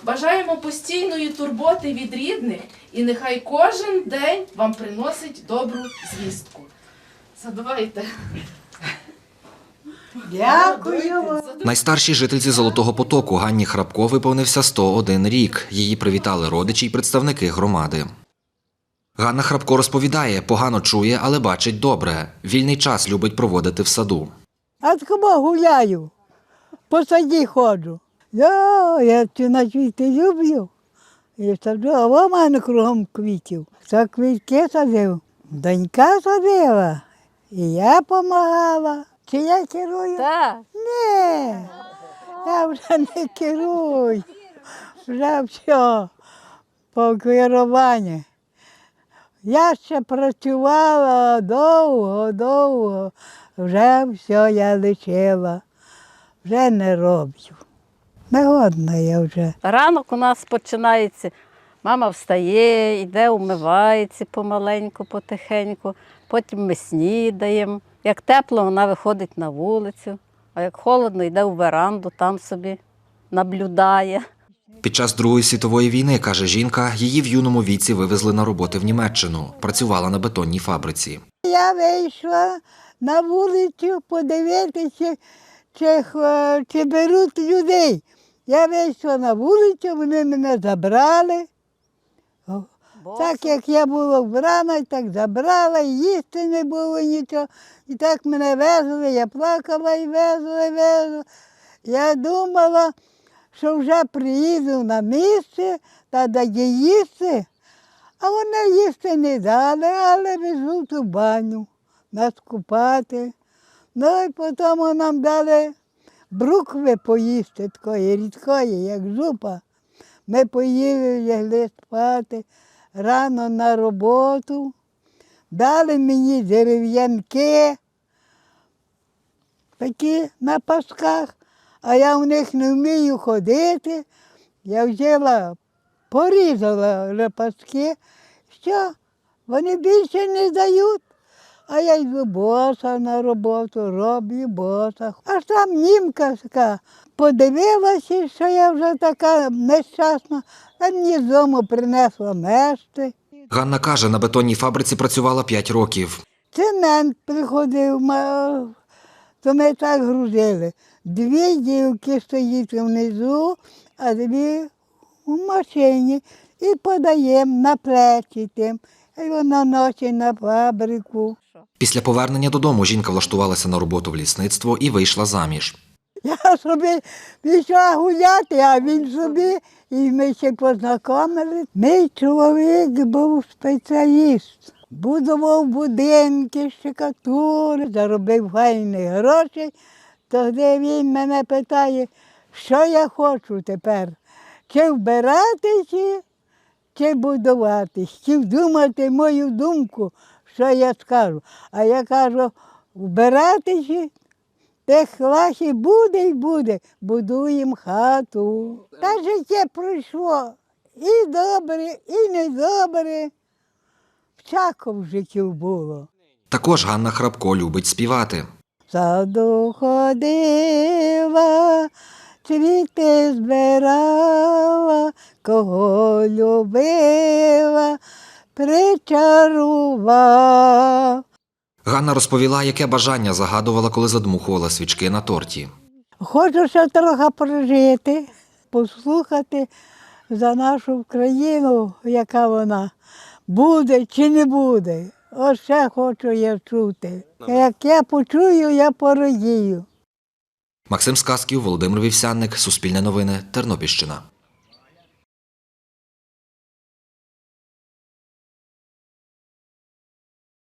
Бажаємо постійної турботи від рідних і нехай кожен день вам приносить добру звістку. Задувайте. Дякую. Найстаршій жительці Золотого Потоку Ганні Храпко виповнився 101 рік. Її привітали родичі й представники громади. Ганна Храпко розповідає, погано чує, але бачить добре. Вільний час любить проводити в саду. А з кого гуляю? По саді ходжу. Я ці на квіти люблю. І саджу, а в мене кругом квітів. Це квітки садив. Донька садила. І я допомагала. Чи я керую? Так. Ні, я вже не керую. Вже все по керуванню. Я ще працювала довго. Вже все я лишила. Вже не роблю. Негодна я вже. Ранок у нас починається. Мама встає, йде, умивається помаленьку, потихеньку. Потім ми снідаємо. Як тепло, вона виходить на вулицю, а як холодно, йде у веранду, там собі наблюдає. Під час Другої світової війни, каже жінка, її в юному віці вивезли на роботи в Німеччину. Працювала на бетонній фабриці. Я вийшла на вулицю подивитися, чи беруть людей. Я вийшла на вулицю, вони мене забрали. Так як я була вбрана, так забрала, і їсти не було нічого. І так мене везли, я плакала і везли. Я думала, що вже приїду на місце, та дає їсти. А вони їсти не дали, але везуть у баню нас купати. Ну і потім нам дали брукви поїсти, такої рідкої, як зупа. Ми поїли, лягли спати. Рано на роботу, дали мені дерев'янки, такі на пасках, а я в них не вмію ходити. Я взяла, порізала вже паски, що вони більше не дають. А я йду боса на роботу, роблю боса. Аж там німка така подивилася, що я вже така нещасна, а мені з дому принесла мешти. Ганна каже, на бетонній фабриці працювала 5 років. Цемент приходив, то ми так грузили. 2 дівки стоїть внизу, а 2 у машині. І подаємо на плечі тим. І вона носить на фабрику. Після повернення додому жінка влаштувалася на роботу в лісництво і вийшла заміж. Я собі пішла гуляти, а він собі, і ми ще познайомилися. Мій чоловік був спеціаліст. Будував будинки, штукатури, заробив файні гроші. Тоді він мене питає, що я хочу тепер, чи вбиратися, чи будуватись, чи вдумати мою думку, що я скажу. А я кажу, вбиратися, тих лахи буде і буде, будуємо хату. Та життя пройшло і добре, і недобре. Всяко в житті було. Також Ганна Храпко любить співати. В саду ходила, цвіти збирала, кого любила, причарував. Ганна розповіла, яке бажання загадувала, коли задмухувала свічки на торті. Хочу ще трохи прожити, послухати за нашу країну, яка вона буде чи не буде. Ось ще хочу я чути. Як я почую, я порадію. Максим Сказків, Володимир Вівсянник, Суспільне новини, Тернопільщина.